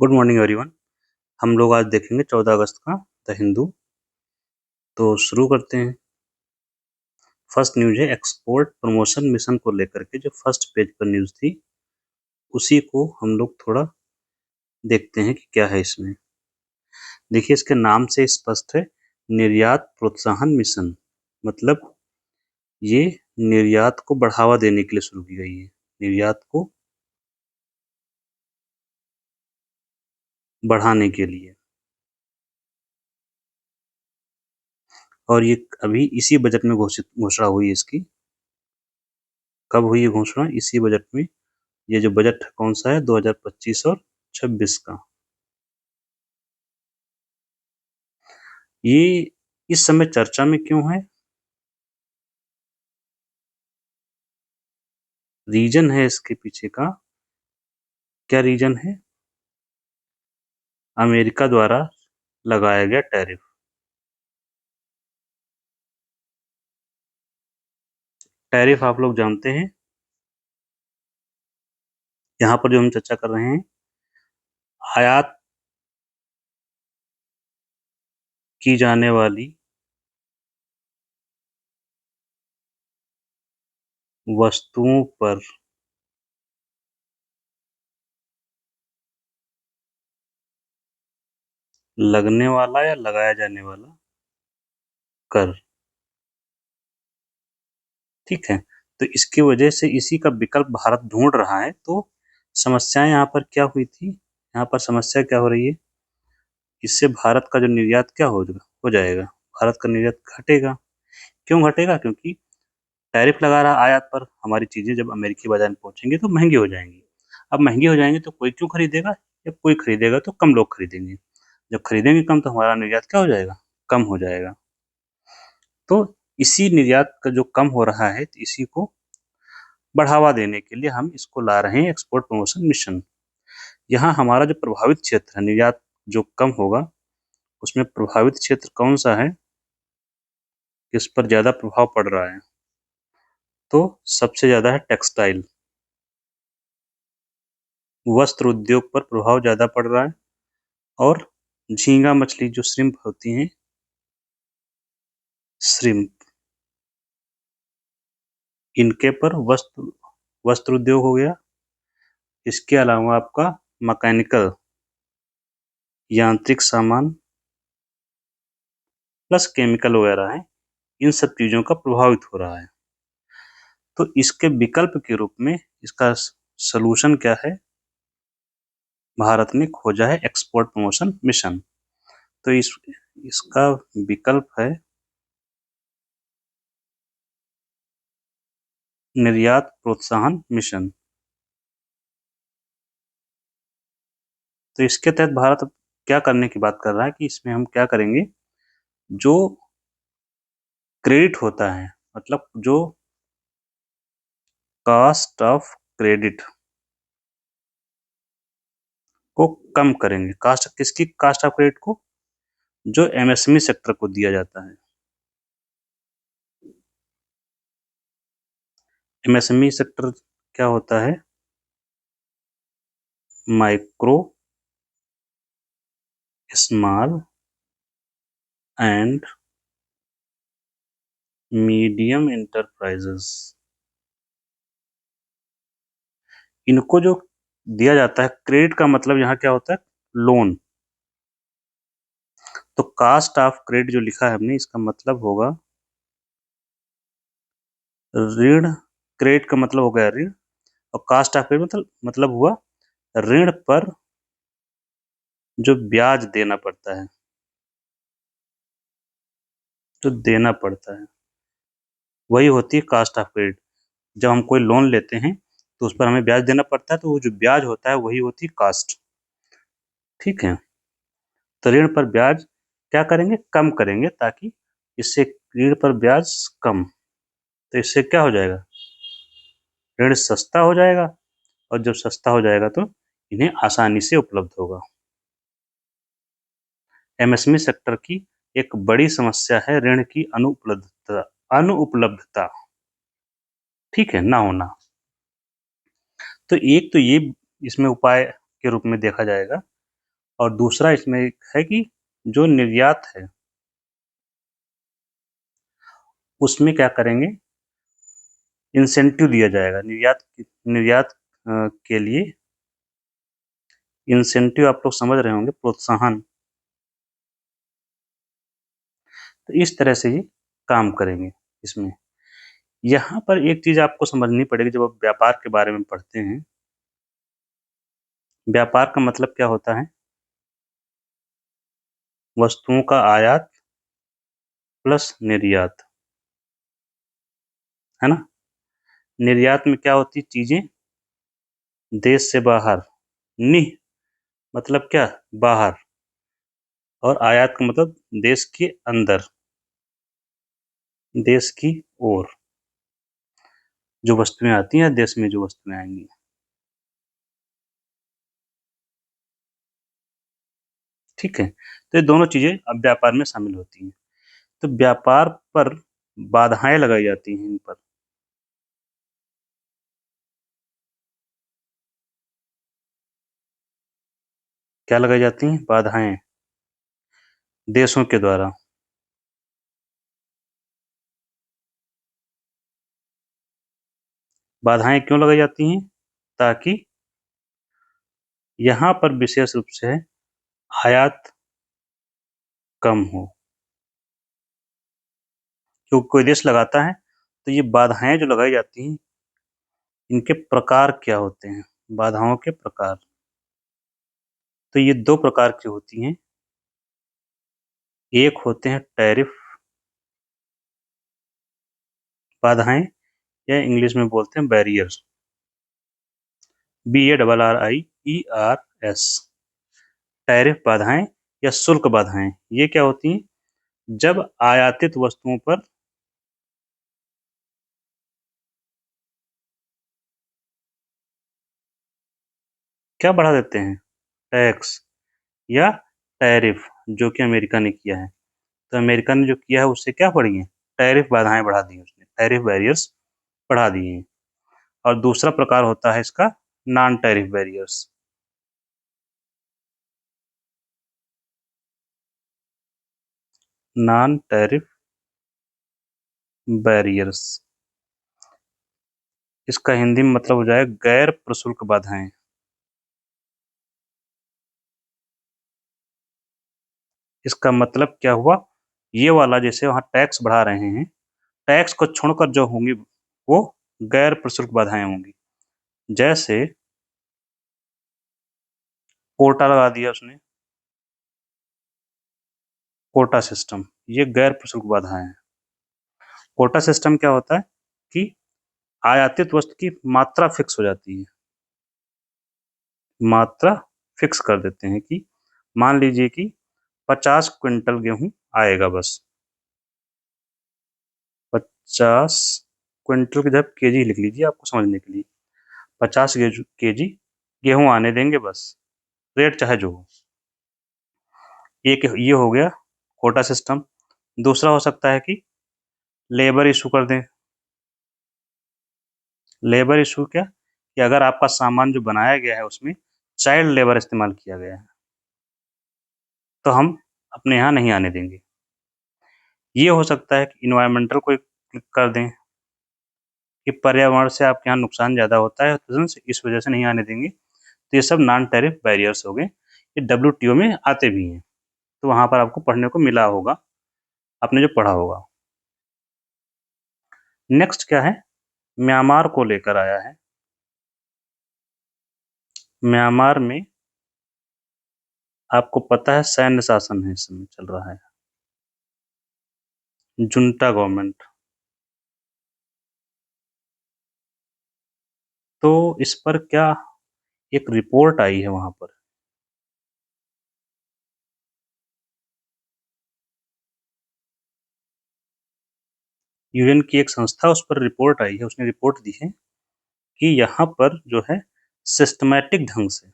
Good morning everyone. हम लोग आज देखेंगे 14 अगस्त का द हिंदू। तो शुरू करते हैं। फर्स्ट न्यूज है एक्सपोर्ट प्रमोशन मिशन को लेकर के, जो फर्स्ट पेज पर न्यूज थी उसी को हम लोग थोड़ा देखते हैं कि क्या है इसमें। देखिए, इसके नाम से स्पष्ट है, निर्यात प्रोत्साहन मिशन। मतलब ये निर्यात को बढ़ावा देने के लिए शुरू की गई है, निर्यात को बढ़ाने के लिए। और ये अभी इसी बजट में घोषणा हुई है इसकी। कब हुई है घोषणा? इसी बजट में। ये जो बजट कौन सा है, 2025 और 26 का। ये इस समय चर्चा में क्यों है? रीजन है इसके पीछे का। क्या रीजन है? अमेरिका द्वारा लगाया गया टैरिफ। टैरिफ आप लोग जानते हैं। यहाँ पर जो हम चर्चा कर रहे हैं, आयात की जाने वाली वस्तुओं पर लगने वाला या लगाया जाने वाला कर। ठीक है, तो इसकी वजह से इसी का विकल्प भारत ढूंढ रहा है। तो समस्याएं यहाँ पर क्या हुई थी? यहाँ पर समस्या क्या हो रही है? इससे भारत का जो निर्यात क्या हो जाएगा? भारत का निर्यात घटेगा। क्यों घटेगा? क्योंकि टैरिफ लगा रहा आयात पर। हमारी चीजें जब अमेरिकी बाजार में पहुंचेंगी तो महंगी हो जाएंगी। अब महंगी हो जाएंगी तो कोई क्यों खरीदेगा? जब कोई खरीदेगा तो कम लोग खरीदेंगे। जब खरीदेंगे कम तो हमारा निर्यात क्या हो जाएगा? कम हो जाएगा। तो इसी निर्यात का जो कम हो रहा है, तो इसी को बढ़ावा देने के लिए हम इसको ला रहे हैं, एक्सपोर्ट प्रमोशन मिशन। यहाँ हमारा जो प्रभावित क्षेत्र है, निर्यात जो कम होगा उसमें प्रभावित क्षेत्र कौन सा है, किस पर ज्यादा प्रभाव पड़ रहा है? तो सबसे ज्यादा है टेक्सटाइल, वस्त्र उद्योग पर प्रभाव ज्यादा पड़ रहा है। और झींगा मछली जो श्रिम्प होती हैं, श्रिम्प, इनके पर वस्त्र उद्योग हो गया। इसके अलावा आपका मैकेनिकल, यांत्रिक सामान प्लस केमिकल वगैरह है, इन सब चीजों का प्रभावित हो रहा है। तो इसके विकल्प के रूप में इसका सलूशन क्या है? भारत ने खोजा है एक्सपोर्ट प्रमोशन मिशन। तो इसका विकल्प है निर्यात प्रोत्साहन मिशन। तो इसके तहत भारत अब क्या करने की बात कर रहा है कि इसमें हम क्या करेंगे, जो क्रेडिट होता है, मतलब जो कॉस्ट ऑफ क्रेडिट को कम करेंगे। किसकी कॉस्ट ऑफ क्रेडिट को? जो एमएसएमई सेक्टर को दिया जाता है। एमएसएमई सेक्टर क्या होता है? Micro, small and medium enterprises. इनको जो दिया जाता है, क्रेडिट का मतलब यहाँ क्या होता है? लोन। तो कास्ट ऑफ क्रेडिट जो लिखा है हमने, इसका मतलब होगा ऋण। क्रेडिट का मतलब हो गया ऋण, और कास्ट ऑफ क्रेडिट मतलब हुआ ऋण पर जो ब्याज देना पड़ता है, जो देना पड़ता है, वही होती है कास्ट ऑफ क्रेडिट। जब हम कोई लोन लेते हैं तो उस पर हमें ब्याज देना पड़ता है, तो वो जो ब्याज होता है वही होती है कास्ट। ठीक है, तो ऋण पर ब्याज क्या करेंगे? कम करेंगे, ताकि इससे ऋण पर ब्याज कम, तो इससे क्या हो जाएगा? ऋण सस्ता हो जाएगा, और जब सस्ता हो जाएगा तो इन्हें आसानी से उपलब्ध होगा। एमएसएमई सेक्टर की एक बड़ी समस्या है ऋण की अनुपलब्धता। ठीक है, ना होना। तो एक तो ये इसमें उपाय के रूप में देखा जाएगा और दूसरा इसमें एक है कि जो निर्यात है उसमें क्या करेंगे, इंसेंटिव दिया जाएगा। निर्यात के लिए इंसेंटिव आप लोग समझ रहे होंगे, प्रोत्साहन। तो इस तरह से ये काम करेंगे इसमें। यहाँ पर एक चीज आपको समझनी पड़ेगी जब आप व्यापार के बारे में पढ़ते हैं। व्यापार का मतलब क्या होता है? वस्तुओं का आयात प्लस निर्यात, है ना। निर्यात में क्या होती चीजें? देश से बाहर। निह मतलब क्या? बाहर। और आयात का मतलब देश के अंदर, देश की ओर जो वस्तुएं आती हैं, देश में जो वस्तुएं आएंगी। ठीक है, तो ये दोनों चीजें अब व्यापार में शामिल होती हैं। तो व्यापार पर बाधाएं लगाई जाती हैं। इन पर क्या लगाई जाती हैं? बाधाएं, देशों के द्वारा। बाधाएं क्यों लगाई जाती हैं? ताकि यहाँ पर विशेष रूप से आयात कम हो। क्योंकि कोई देश लगाता है तो ये बाधाएं जो लगाई जाती हैं, इनके प्रकार क्या होते हैं? बाधाओं के प्रकार। तो ये दो प्रकार की होती हैं। एक होते हैं टैरिफ बाधाएं, या इंग्लिश में बोलते हैं बैरियर्स। BARRIERS। टैरिफ बाधाएं या शुल्क बाधाएं, ये क्या होती हैं? जब आयातित वस्तुओं पर क्या बढ़ा देते हैं? टैक्स या टैरिफ, जो कि अमेरिका ने किया है। तो अमेरिका ने जो किया है उससे क्या बढ़ी है? टैरिफ बाधाएं बढ़ा दी उसने, टैरिफ बैरियर्स बढ़ा दिए हैं। और दूसरा प्रकार होता है इसका non tariff barriers. Non tariff barriers, इसका हिंदी में मतलब हो जाएगा गैर प्रशुल्क बाधाएं। इसका मतलब क्या हुआ? ये वाला जैसे वहां टैक्स बढ़ा रहे हैं, टैक्स को छोड़कर जो होंगी वो गैर प्रशुल्क बाधाएं होंगी। जैसे कोटा लगा दिया उसने, कोटा सिस्टम, ये गैर प्रशुल्क बाधाएं हैं। कोटा सिस्टम क्या होता है कि आयातित वस्तु की मात्रा फिक्स हो जाती है। मात्रा फिक्स कर देते हैं कि मान लीजिए कि 50 क्विंटल गेहूं आएगा बस। 50 क्विंटल की जब केजी लिख लीजिए आपको समझने के लिए। 50 केजी गेहूं आने देंगे बस, रेट चाहे जो हो। एक ये हो गया कोटा सिस्टम। दूसरा हो सकता है कि लेबर इशू कर दें। लेबर इशू क्या कि अगर आपका सामान जो बनाया गया है उसमें चाइल्ड लेबर इस्तेमाल किया गया है तो हम अपने यहाँ नहीं आने देंगे। ये हो सकता है कि इन्वायरमेंटल को कर दें कि पर्यावरण से आपके यहाँ नुकसान ज़्यादा होता है तो इस वजह से नहीं आने देंगे। तो ये सब नॉन टैरिफ बैरियर्स हो गए। ये WTO में आते भी हैं, तो वहाँ पर आपको पढ़ने को मिला होगा, आपने जो पढ़ा होगा। नेक्स्ट क्या है? म्यांमार को लेकर आया है। म्यांमार में आपको पता है सैन्य शासन है, इस समय चल रहा है, जुंटा गवर्नमेंट। तो इस पर क्या एक रिपोर्ट आई है वहां पर। UN की एक संस्था, उस पर रिपोर्ट आई है, उसने रिपोर्ट दी है कि यहाँ पर जो है सिस्टमैटिक ढंग से,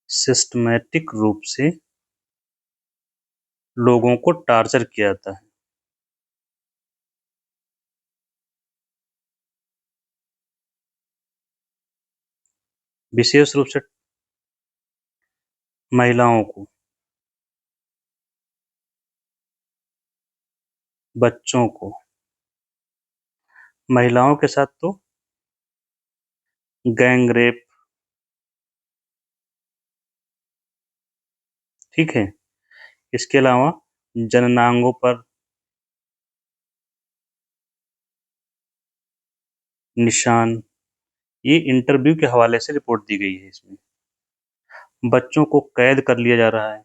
सिस्टमैटिक रूप से लोगों को टार्चर किया जाता है। विशेष रूप से महिलाओं को, बच्चों को, महिलाओं के साथ तो गैंग रेप, ठीक है। इसके अलावा जननांगों पर निशान, ये इंटरव्यू के हवाले से रिपोर्ट दी गई है इसमें। बच्चों को कैद कर लिया जा रहा है,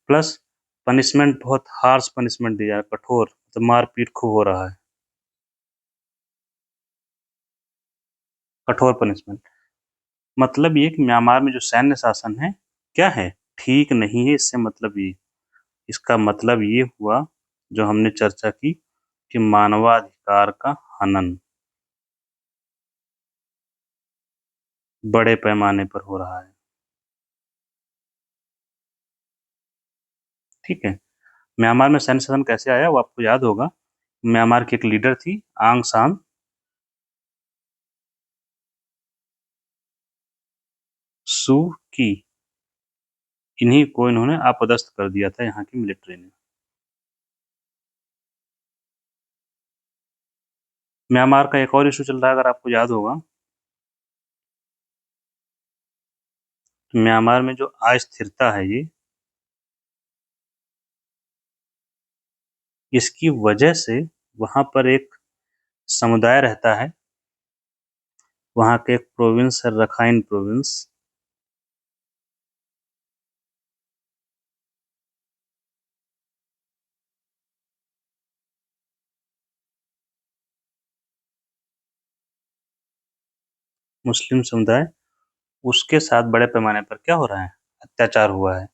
प्लस पनिशमेंट बहुत हार्श पनिशमेंट दिया है, कठोर, तो मारपीट खूब हो रहा है, कठोर पनिशमेंट। मतलब ये कि म्यांमार में जो सैन्य शासन है क्या है, ठीक नहीं है। इससे मतलब ये, इसका मतलब ये हुआ जो हमने चर्चा की कि मानवाधिकार का हनन बड़े पैमाने पर हो रहा है, ठीक है। म्यांमार में सैन्य शासन कैसे आया वो आपको याद होगा। म्यांमार की एक लीडर थी आंग सान सू की, इन्हीं को इन्होंने आपदस्थ कर दिया था यहाँ की मिलिट्री ने। म्यांमार का एक और इशू चल रहा है, अगर आपको याद होगा, तो म्यांमार में जो अस्थिरता है ये, इसकी वजह से वहाँ पर एक समुदाय रहता है, वहाँ के एक प्रोविंस है रखाइन प्रोविंस, मुस्लिम समुदाय, उसके साथ बड़े पैमाने पर क्या हो रहा है, अत्याचार हुआ है।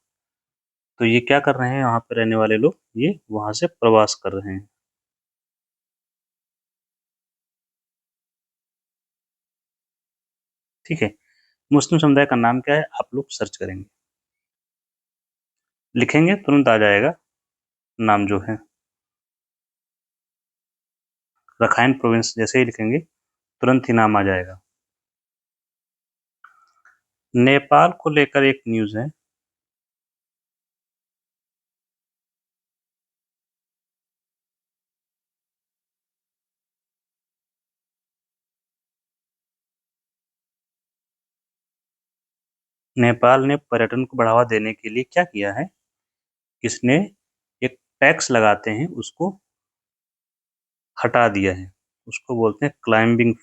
तो ये क्या कर रहे हैं वहाँ पे रहने वाले लोग, ये वहाँ से प्रवास कर रहे हैं, ठीक है। मुस्लिम समुदाय का नाम क्या है आप लोग सर्च करेंगे, लिखेंगे तुरंत आ जाएगा नाम जो है, रखाइन प्रोविंस जैसे ही लिखेंगे तुरंत ही नाम आ जाएगा। नेपाल को लेकर एक न्यूज़ है, नेपाल ने पर्यटन को बढ़ावा देने के लिए क्या किया है, इसने एक टैक्स लगाते हैं उसको हटा दिया है, उसको बोलते हैं क्लाइंबिंग।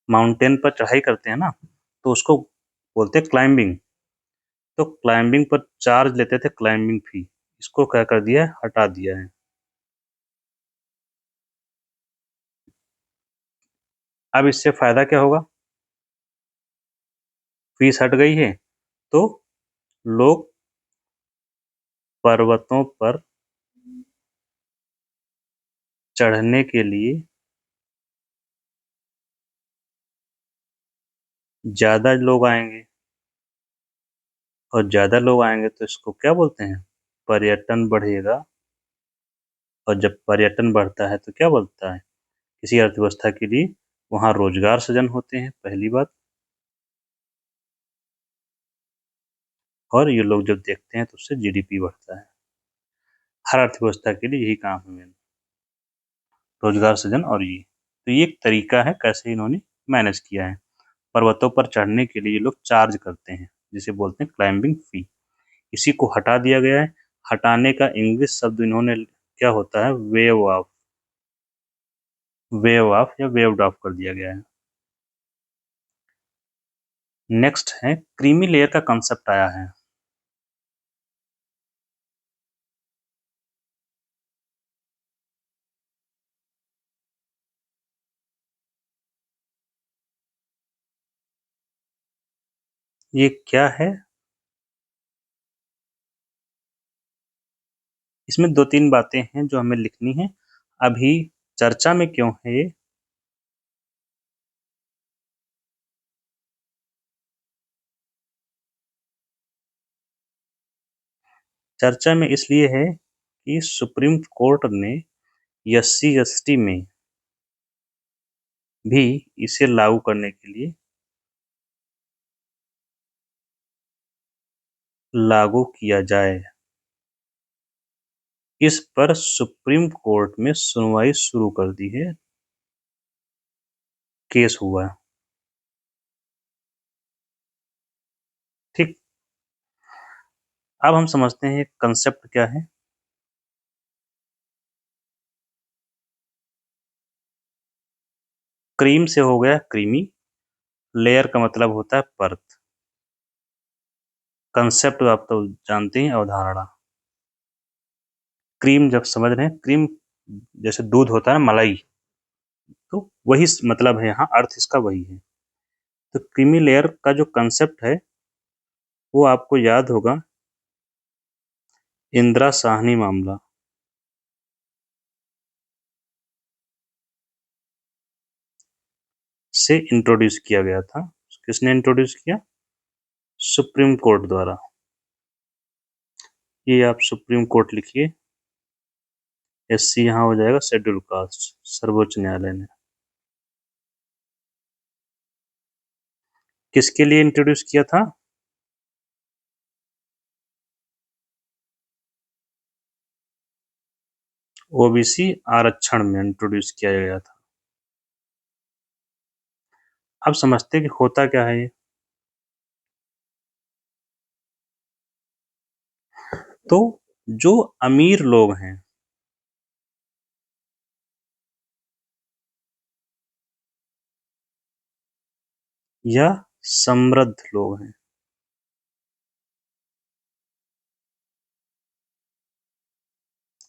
माउंटेन पर चढ़ाई करते हैं ना, तो उसको बोलते हैं क्लाइंबिंग। तो क्लाइंबिंग पर चार्ज लेते थे, क्लाइंबिंग फी, इसको क्या कर दिया है, हटा दिया है। अब इससे फायदा क्या होगा, फीस हट गई है तो लोग पर्वतों पर चढ़ने के लिए ज्यादा लोग आएंगे, और ज्यादा लोग आएंगे तो इसको क्या बोलते हैं, पर्यटन बढ़ेगा। और जब पर्यटन बढ़ता है तो क्या बोलता है, किसी अर्थव्यवस्था के लिए वहाँ रोजगार सृजन होते हैं, पहली बात। और ये लोग जब देखते हैं तो उससे जीडीपी बढ़ता है। हर अर्थव्यवस्था के लिए यही काम है मेन, रोजगार सृजन। और ये तो ये एक तरीका है कैसे इन्होंने मैनेज किया है। पर्वतों पर चढ़ने के लिए ये लोग चार्ज करते हैं, जिसे बोलते हैं क्लाइंबिंग फी, इसी को हटा दिया गया है। हटाने का इंग्लिश शब्द इन्होंने क्या होता है, वेव ऑफ, वेव ऑफ या वेव्ड ऑफ कर दिया गया है। नेक्स्ट है क्रीमी लेयर का कंसेप्ट आया है। ये क्या है, इसमें दो तीन बातें हैं जो हमें लिखनी है, अभी चर्चा में क्यों है ये। चर्चा में इसलिए है कि सुप्रीम कोर्ट ने एससी एसटी में भी इसे लागू करने के लिए लागू किया जाए। इस पर सुप्रीम कोर्ट में सुनवाई शुरू कर दी है। केस हुआ है। ठीक। अब हम समझते हैं कंसेप्ट क्या है। क्रीम से हो गया क्रीमी। लेयर का मतलब होता है परत। कंसेप्ट आप तो जानते हैं, अवधारणा। क्रीम जब समझ रहे हैं, क्रीम जैसे दूध होता है मलाई, तो वही मतलब है, यहाँ अर्थ इसका वही है। तो क्रीमी लेयर का जो कंसेप्ट है वो आपको याद होगा, इंदिरा साहनी मामला से इंट्रोड्यूस किया गया था। किसने इंट्रोड्यूस किया? सुप्रीम कोर्ट द्वारा। ये आप सुप्रीम कोर्ट लिखिए, एससी यहाँ हो जाएगा शेड्यूल कास्ट, सर्वोच्च न्यायालय ने। किसके लिए इंट्रोड्यूस किया था? ओबीसी आरक्षण में इंट्रोड्यूस किया गया था। अब समझते हैं कि होता क्या है ये। तो जो अमीर लोग हैं, या समृद्ध लोग हैं,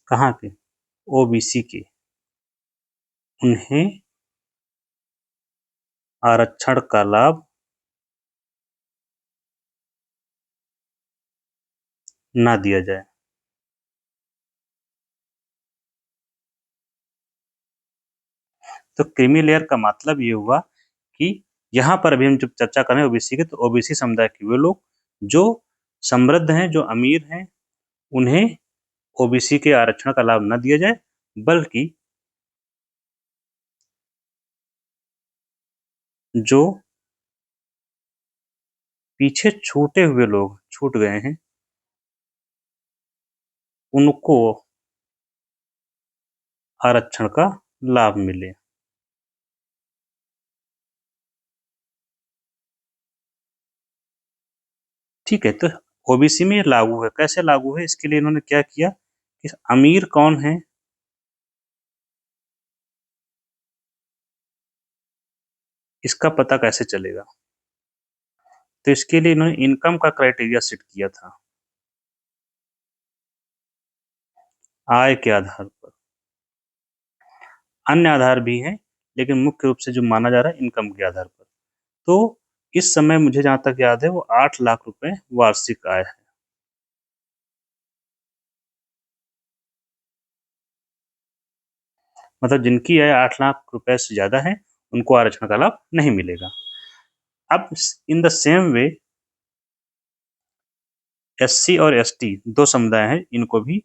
कहाँ के? ओबीसी के, उन्हें आरक्षण का लाभ ना दिया जाए। तो क्रीमी लेयर का मतलब ये हुआ कि यहाँ पर अभी हम जब चर्चा करें ओबीसी की, तो ओबीसी समुदाय के वे लोग जो समृद्ध हैं, जो अमीर हैं, उन्हें ओबीसी के आरक्षण का लाभ न दिया जाए, बल्कि जो पीछे छूटे हुए लोग छूट गए हैं, उनको आरक्षण का लाभ मिले। ठीक है, तो ओबीसी में लागू है। कैसे लागू है? इसके लिए इन्होंने क्या किया कि अमीर कौन है, इसका पता कैसे चलेगा? तो इसके लिए इन्होंने इनकम का क्राइटेरिया सेट किया था, आय के आधार पर। अन्य आधार भी हैं, लेकिन मुख्य रूप से जो माना जा रहा है इनकम के आधार पर। तो इस समय मुझे जहां तक याद है वो 8 लाख रुपए वार्षिक आय है। मतलब जिनकी आय 8 लाख रुपए से ज्यादा है, उनको आरक्षण का लाभ नहीं मिलेगा। अब in the same way SC और एसटी दो समुदाय हैं, इनको भी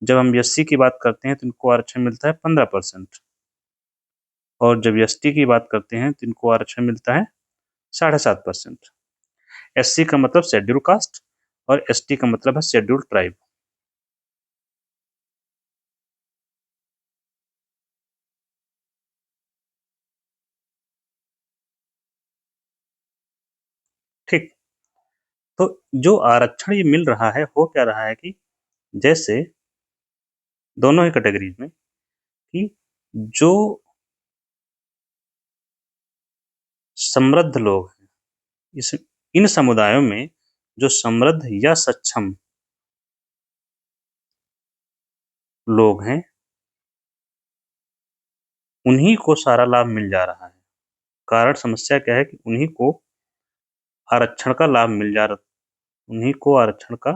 जब हम एससी की बात करते हैं तो इनको आरक्षण मिलता है 15%, और जब एसटी की बात करते हैं तो इनको आरक्षण मिलता है 7.5%। एससी का मतलब शेड्यूल कास्ट और एसटी का मतलब है शेड्यूल ट्राइब। ठीक। तो जो आरक्षण ये मिल रहा है, हो क्या रहा है कि जैसे दोनों ही कैटेगरीज में कि जो समृद्ध लोग हैं, इस इन समुदायों में जो समृद्ध या सक्षम लोग हैं, उन्हीं को सारा लाभ मिल जा रहा है। कारण समस्या क्या है कि उन्हीं को आरक्षण का लाभ मिल जा रहा, उन्हीं को आरक्षण का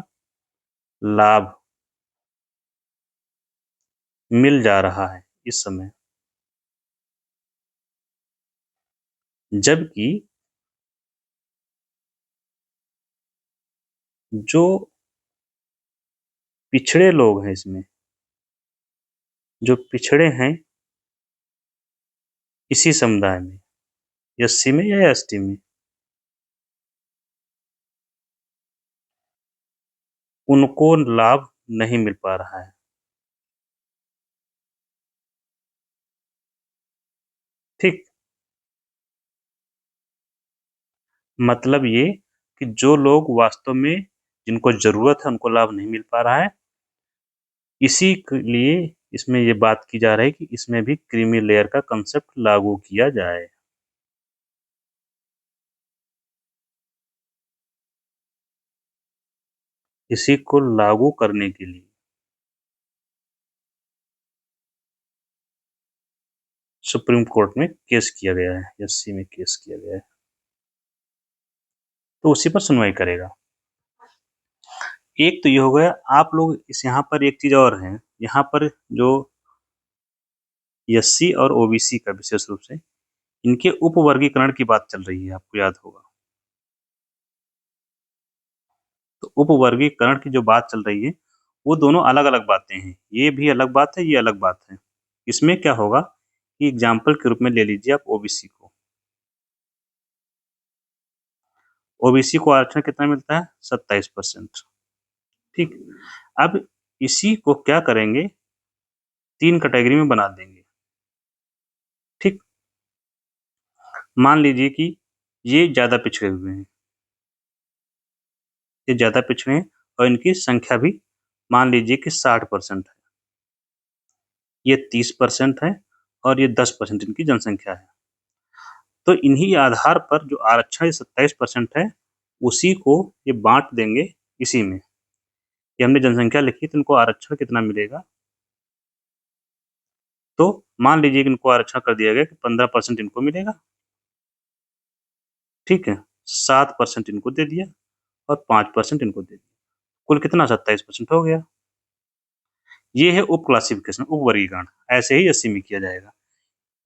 लाभ मिल जा रहा है इस समय, जबकि जो पिछड़े लोग हैं इसमें, जो पिछड़े हैं, इसी समुदाय में, एससी में या एसटी में, उनको लाभ नहीं मिल पा रहा है। ठीक, मतलब ये कि जो लोग वास्तव में जिनको जरूरत है उनको लाभ नहीं मिल पा रहा है, इसी के लिए इसमें ये बात की जा रही है कि इसमें भी क्रीमी लेयर का कंसेप्ट लागू किया जाए। इसी को लागू करने के लिए सुप्रीम कोर्ट में केस किया गया है, एससी में केस किया गया है, तो उसी पर सुनवाई करेगा। एक तो ये हो गया। आप लोग इस यहाँ पर एक चीज और है, यहाँ पर जो एससी और ओबीसी का विशेष रूप से इनके उपवर्गीकरण की बात चल रही है, आपको याद होगा। तो उपवर्गीकरण की जो बात चल रही है वो दोनों अलग अलग बातें हैं, ये भी अलग बात है, ये अलग बात है। इसमें क्या होगा कि एग्जाम्पल के रूप में ले लीजिए आप ओबीसी को। ओबीसी को आरक्षण कितना मिलता है? 27%। ठीक, अब इसी को क्या करेंगे, 3 कैटेगरी में बना देंगे। ठीक, मान लीजिए कि ये ज्यादा पिछड़े हुए हैं, ये ज्यादा पिछड़े हैं और इनकी संख्या भी मान लीजिए कि 60% है, ये 30% है और ये 10% इनकी जनसंख्या है। तो इन्हीं आधार पर जो आरक्षण 27% है उसी को ये बांट देंगे इसी में। ये हमने जनसंख्या लिखी तो इनको आरक्षण कितना मिलेगा, तो मान लीजिए कि इनको आरक्षण कर दिया गया कि 15% इनको मिलेगा। ठीक है, 7% इनको दे दिया और 5% इनको दे दिया, कुल कितना? 27% हो गया। ये है उप क्लासिफिकेशन, उप वर्गीकरण। ऐसे ही एससी में किया जाएगा,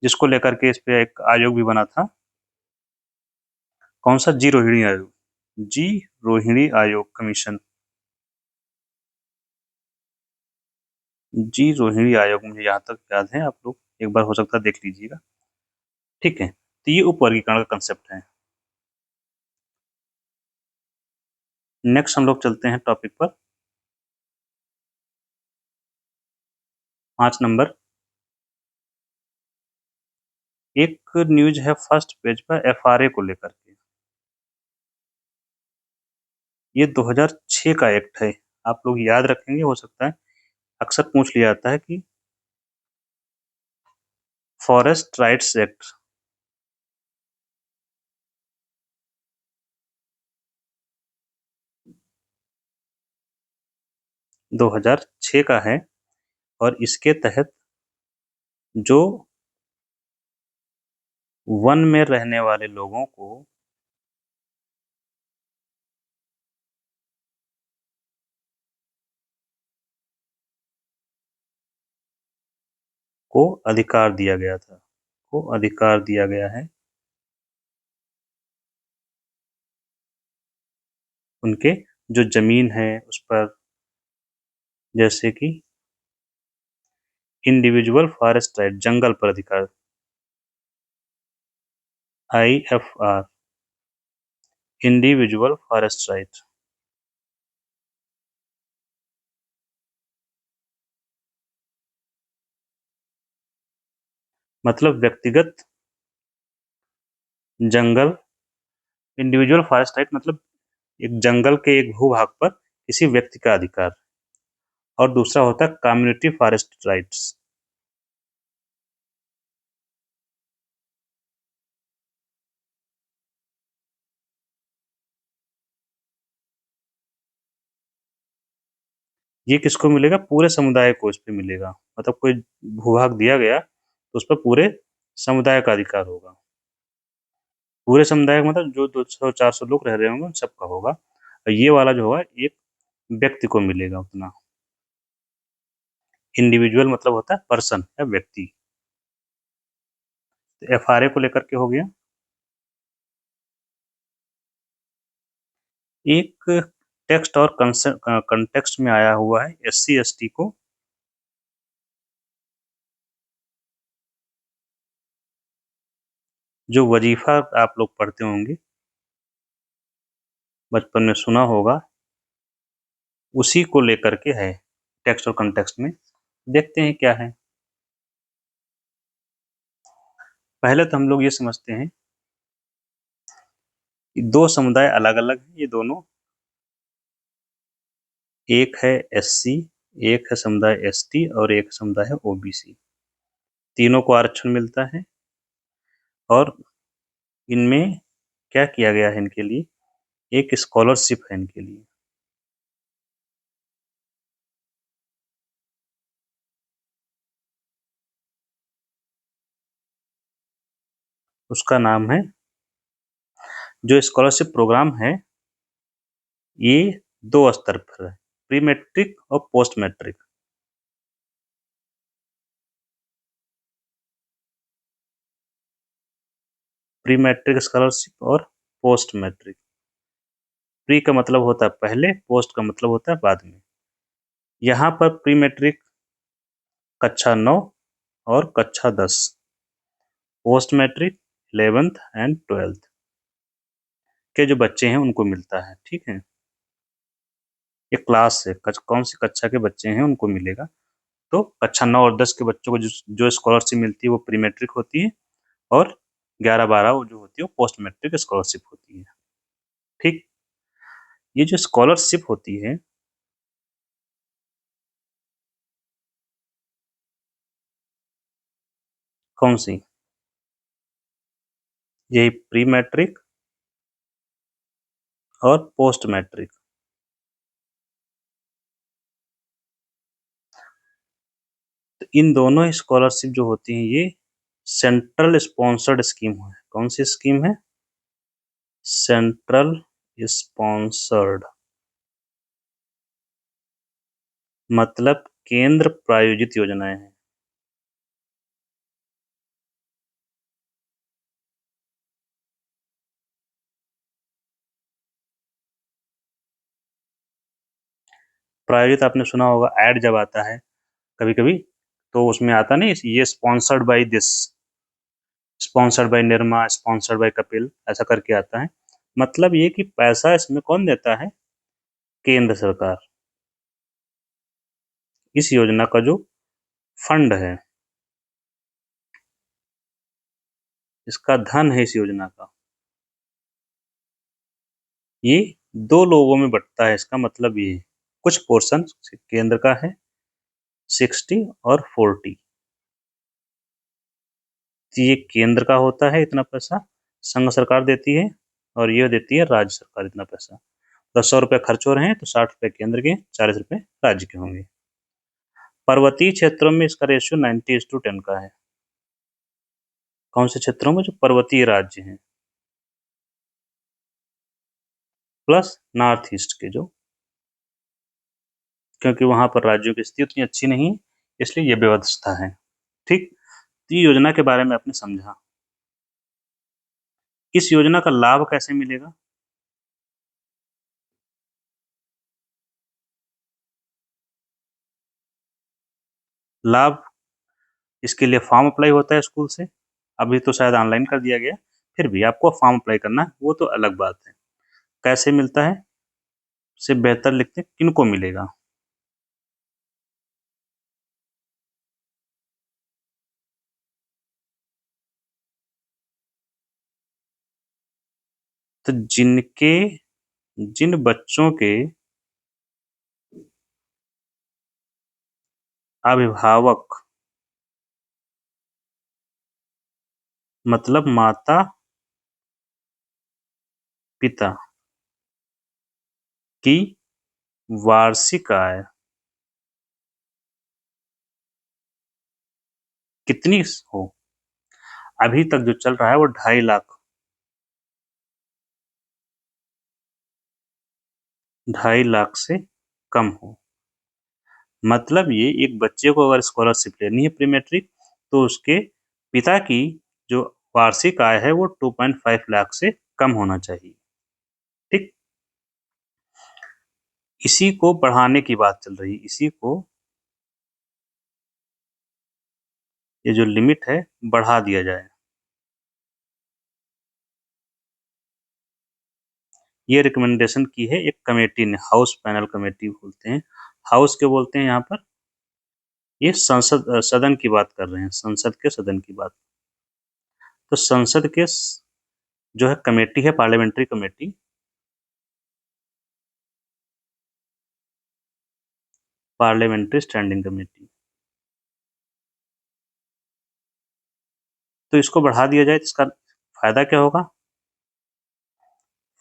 जिसको लेकर के इस पे एक आयोग भी बना था। कौन सा? जी रोहिणी आयोग, जी रोहिणी आयोग कमीशन, जी रोहिणी आयोग, मुझे यहाँ तक याद है, आप लोग एक बार हो सकता है देख लीजिएगा। ठीक है, तो ये उप वर्गीकरण का कंसेप्ट है। नेक्स्ट हम लोग चलते हैं टॉपिक पर, 5 नंबर। एक न्यूज है फर्स्ट पेज पर एफआरए को लेकर के। ये 2006 का एक्ट है, आप लोग याद रखेंगे, हो सकता है अक्सर पूछ लिया जाता है कि फॉरेस्ट राइट्स एक्ट 2006 का है और इसके तहत जो वन में रहने वाले लोगों को अधिकार दिया गया था, को अधिकार दिया गया है उनके जो जमीन है उस पर, जैसे कि इंडिविजुअल फॉरेस्ट राइट, जंगल पर अधिकार, आईएफआर, इंडिविजुअल फॉरेस्ट राइट, मतलब व्यक्तिगत जंगल। इंडिविजुअल फॉरेस्ट राइट मतलब एक जंगल के एक भूभाग पर किसी व्यक्ति का अधिकार, और दूसरा होता है कम्युनिटी फॉरेस्ट राइट्स। ये किसको मिलेगा? पूरे समुदाय को इस पे मिलेगा, मतलब कोई भूभाग दिया गया तो उस पर पूरे समुदाय का अधिकार होगा। पूरे समुदाय का मतलब जो 200-400 लोग रह रहे होंगे उन सबका होगा, और ये वाला जो होगा एक व्यक्ति को मिलेगा उतना। इंडिविजुअल मतलब होता है पर्सन या व्यक्ति। तो एफआरए को लेकर के हो गया। एक टेक्स्ट और कंटेक्स्ट में आया हुआ है एससी एसटी को जो वजीफा आप लोग पढ़ते होंगे, बचपन में सुना होगा, उसी को लेकर के है टेक्स्ट और कंटेक्स्ट में। देखते हैं क्या है। पहले तो हम लोग ये समझते हैं कि दो समुदाय अलग अलग हैं, ये दोनों, एक है एससी, एक है समुदाय एसटी और एक समुदाय है ओबीसी। तीनों को आरक्षण मिलता है और इनमें क्या किया गया है, इनके लिए एक स्कॉलरशिप है इनके लिए। उसका नाम है, जो स्कॉलरशिप प्रोग्राम है, ये दो स्तर पर है, प्री मैट्रिक और post matric. Pre matric scholarship और पोस्ट मैट्रिक। प्री का मतलब होता है पहले, पोस्ट का मतलब होता है बाद में। यहाँ पर प्री मैट्रिक कक्षा 9 और कक्षा 10, post matric 11th and 12th के जो बच्चे हैं उनको मिलता है। ठीक है, ये क्लास है, कौन सी कक्षा के बच्चे हैं उनको मिलेगा। तो कक्षा 9 और 10 के बच्चों को जो स्कॉलरशिप मिलती है वो प्री मैट्रिक होती है, और 11-12 वो जो होती है वो पोस्ट मैट्रिक स्कॉलरशिप होती है। ठीक, ये जो स्कॉलरशिप होती है, कौन सी, यही प्री मैट्रिक और पोस्ट मैट्रिक। तो इन दोनों स्कॉलरशिप जो होती हैं ये सेंट्रल स्पॉन्सर्ड स्कीम है। कौन सी स्कीम है? सेंट्रल स्पॉन्सर्ड, मतलब केंद्र प्रायोजित योजनाएं हैं। प्रायोजित आपने सुना होगा, ऐड जब आता है कभी कभी, तो उसमें आता नहीं, ये sponsored by this, sponsored by Nirma, sponsored by Kapil, ऐसा करके आता है। मतलब ये कि पैसा इसमें कौन देता है? केंद्र सरकार। इस योजना का जो फंड है, इसका धन है इस योजना का, ये दो लोगों में बंटता है। इसका मतलब ये है, कुछ पोर्शन केंद्र का है 60 और 40। ये केंद्र का होता है इतना पैसा, संघ सरकार देती है, और ये देती है राज्य सरकार इतना पैसा। 100 रुपये खर्च हो रहे हैं तो 60 रुपये केंद्र के, 40 रुपये राज्य के होंगे। पर्वतीय क्षेत्रों में इसका रेशियो 90:10 का है। कौन से क्षेत्रों में? जो पर्वतीय राज्य हैं प्लस नॉर्थ ईस्ट के, जो, क्योंकि वहां पर राज्यों की स्थिति उतनी अच्छी नहीं है, इसलिए ये व्यवस्था है। ठीक, तो ये योजना के बारे में आपने समझा। इस योजना का लाभ कैसे मिलेगा? लाभ, इसके लिए फॉर्म अप्लाई होता है स्कूल से। अभी तो शायद ऑनलाइन कर दिया गया, फिर भी आपको फॉर्म अप्लाई करना है, वो तो अलग बात है। कैसे मिलता है, से बेहतर लिखते हैं, किनको मिलेगा? तो जिन बच्चों के अभिभावक, मतलब माता पिता की वार्षिक आय कितनी हो, अभी तक जो चल रहा है वो 2.5 लाख, 2.5 लाख से कम हो। मतलब ये, एक बच्चे को अगर स्कॉलरशिप लेनी है प्री मैट्रिक, तो उसके पिता की जो वार्षिक आय है वो 2.5 लाख से कम होना चाहिए। ठीक, इसी को बढ़ाने की बात चल रही है, इसी को, ये जो लिमिट है बढ़ा दिया जाए। ये रिकमेंडेशन की है एक कमेटी ने, हाउस पैनल कमेटी बोलते हैं। हाउस के बोलते हैं यहाँ पर, ये सदन की बात कर रहे हैं, संसद के सदन की बात। तो संसद के जो है कमेटी है, parliamentary committee, parliamentary standing committee, तो इसको बढ़ा दिया जाए तो इसका फायदा क्या होगा?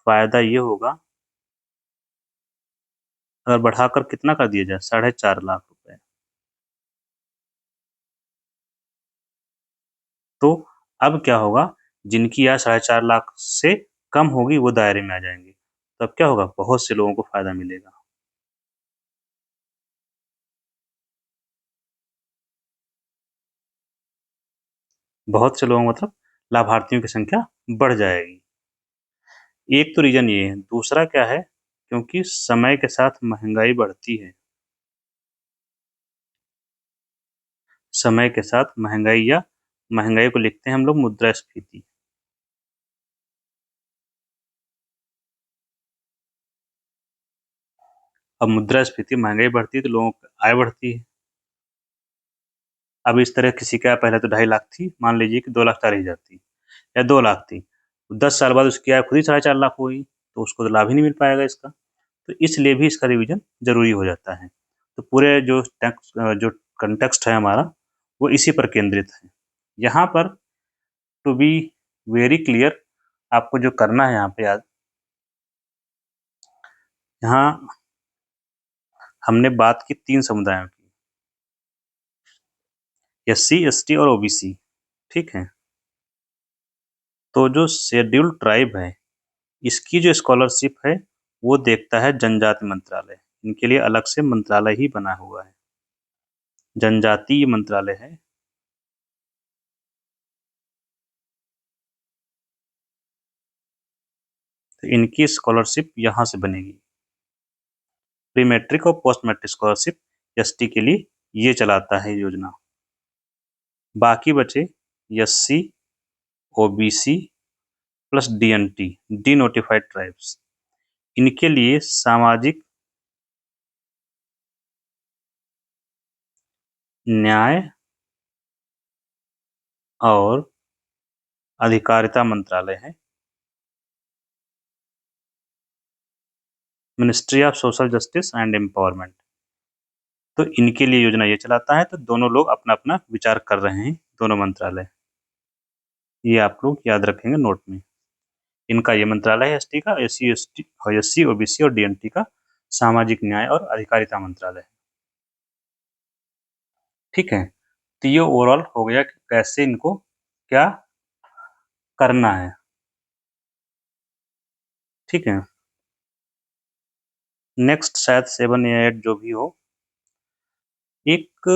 फायदा ये होगा, अगर बढ़ाकर कितना कर दिया जाए, 4.5 लाख रुपए, तो अब क्या होगा, जिनकी आय 4.5 लाख से कम होगी वो दायरे में आ जाएंगे। तो अब क्या होगा, बहुत से लोगों को फायदा मिलेगा। बहुत से लोगों मतलब लाभार्थियों की संख्या बढ़ जाएगी। एक तो रीजन ये है। दूसरा क्या है, क्योंकि समय के साथ महंगाई बढ़ती है, समय के साथ महंगाई, या महंगाई को लिखते हैं हम लोग मुद्रास्फीति। अब मुद्रास्फीति, महंगाई बढ़ती है तो लोगों की आय बढ़ती है। अब इस तरह किसी की आय पहले तो 2.5 लाख थी, मान लीजिए कि 2,40,000 थी या 2 लाख थी, 10 साल बाद उसकी आय खुद ही 4.5 लाख होगी, तो उसको तो लाभ ही नहीं मिल पाएगा इसका। तो इसलिए भी इसका रिवीजन जरूरी हो जाता है। तो पूरे जो कंटेक्स्ट है हमारा, वो इसी पर केंद्रित है। यहाँ पर टू बी वेरी क्लियर, आपको जो करना है यहाँ पे याद, यहाँ हमने बात की 3 समुदायों की, SC, ST और OBC, ठीक है। तो जो शेड्यूल्ड ट्राइब है, इसकी जो स्कॉलरशिप है वो देखता है जनजाति मंत्रालय। इनके लिए अलग से मंत्रालय ही बना हुआ है, जनजातीय मंत्रालय है। तो इनकी स्कॉलरशिप यहाँ से बनेगी। प्री मैट्रिक और पोस्ट मैट्रिक स्कॉलरशिप ST के लिए ये चलाता है योजना। बाकी बचे SC, OBC plus DNT, D notified tribes. इनके लिए सामाजिक न्याय और अधिकारिता मंत्रालय है, ministry of social justice and empowerment. तो इनके लिए योजना ये चलाता है। तो दोनों लोग अपना अपना विचार कर रहे हैं, दोनों मंत्रालय। ये आप लोग याद रखेंगे नोट में। इनका ये मंत्रालय है ST का, SC, OBC और DNT का सामाजिक न्याय और अधिकारिता मंत्रालय है, ठीक है। तो ये ओवरऑल हो गया कि कैसे इनको क्या करना है, ठीक है। नेक्स्ट शायद 7 या 8 जो भी हो, एक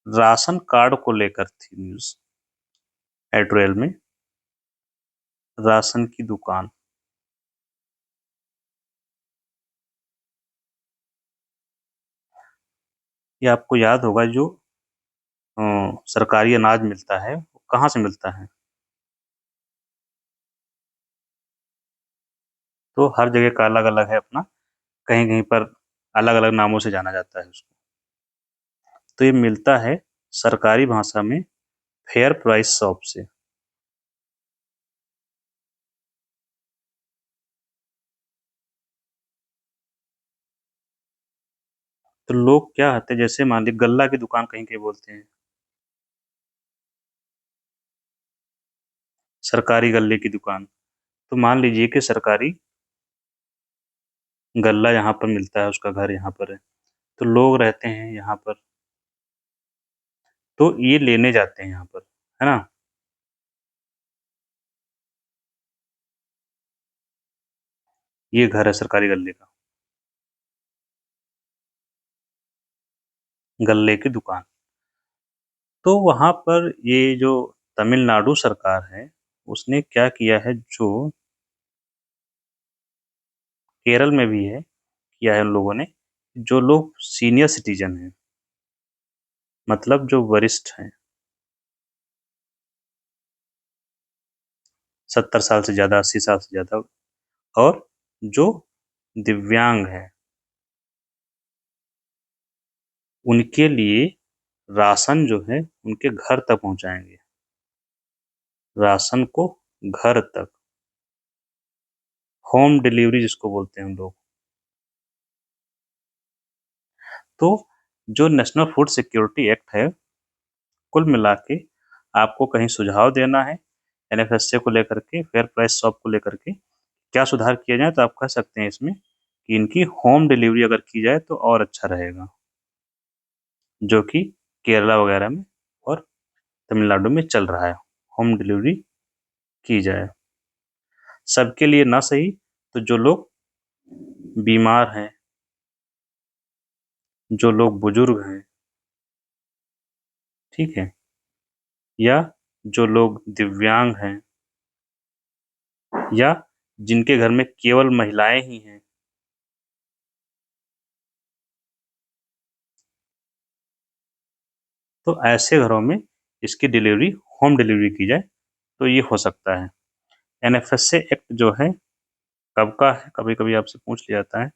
राशन कार्ड को लेकर थी न्यूज एड्रियल में, राशन की दुकान। ये आपको याद होगा, जो सरकारी अनाज मिलता है वो कहाँ से मिलता है? तो हर जगह का अलग अलग है अपना, कहीं कहीं पर अलग अलग नामों से जाना जाता है उसको। तो ये मिलता है सरकारी भाषा में फेयर प्राइस शॉप से। तो लोग क्या होते हैं, जैसे मान लीजिए गल्ला की दुकान कहीं कहीं बोलते हैं, सरकारी गल्ले की दुकान। तो मान लीजिए कि सरकारी गल्ला यहाँ पर मिलता है, उसका घर यहाँ पर है, तो लोग रहते हैं यहाँ पर, तो ये लेने जाते हैं यहाँ पर, है ना। ये घर है सरकारी गल्ले का, गल्ले की दुकान। तो वहाँ पर ये जो तमिलनाडु सरकार है, उसने क्या किया है, जो केरल में भी है, किया है उन लोगों ने, जो लोग सीनियर सिटीजन हैं, मतलब जो वरिष्ठ हैं, 70 साल से ज़्यादा, 80 साल से ज़्यादा, और जो दिव्यांग है उनके लिए राशन जो है उनके घर तक पहुंचाएंगे, राशन को घर तक, होम डिलीवरी जिसको बोलते हैं हम लोग। तो जो नेशनल फूड सिक्योरिटी एक्ट है, कुल मिला के आपको कहीं सुझाव देना है एनएफएसए को लेकर के, फेयर प्राइस शॉप को लेकर के क्या सुधार किया जाए, तो आप कह सकते हैं इसमें कि इनकी होम डिलीवरी अगर की जाए तो और अच्छा रहेगा, जो कि केरला वगैरह में और तमिलनाडु में चल रहा है। होम डिलीवरी की जाए सबके लिए, ना सही तो जो लोग बीमार हैं, जो लोग बुजुर्ग हैं, ठीक है, या जो लोग दिव्यांग हैं, या जिनके घर में केवल महिलाएं ही हैं, तो ऐसे घरों में इसकी डिलीवरी होम डिलीवरी की जाए तो ये हो सकता है। एनएफएसए एक्ट जो है कब का है, कभी कभी आपसे पूछ लिया जाता है,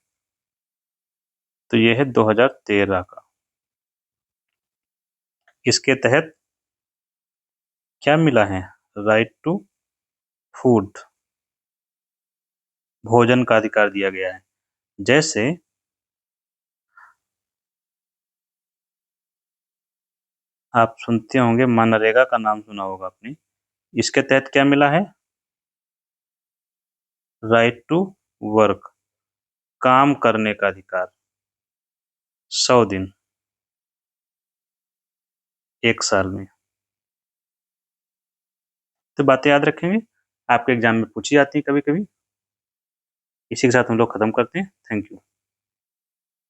तो ये है 2013 का। इसके तहत क्या मिला है, राइट टू फूड, भोजन का अधिकार दिया गया है। जैसे आप सुनते होंगे, मनरेगा का नाम सुना होगा आपने, इसके तहत क्या मिला है, राइट टू वर्क, काम करने का अधिकार, 100 दिन, 1 साल में। तो बातें याद रखेंगे, आपके एग्जाम में पूछी जाती है कभी कभी। इसी के साथ हम लोग खत्म करते हैं। Thank you.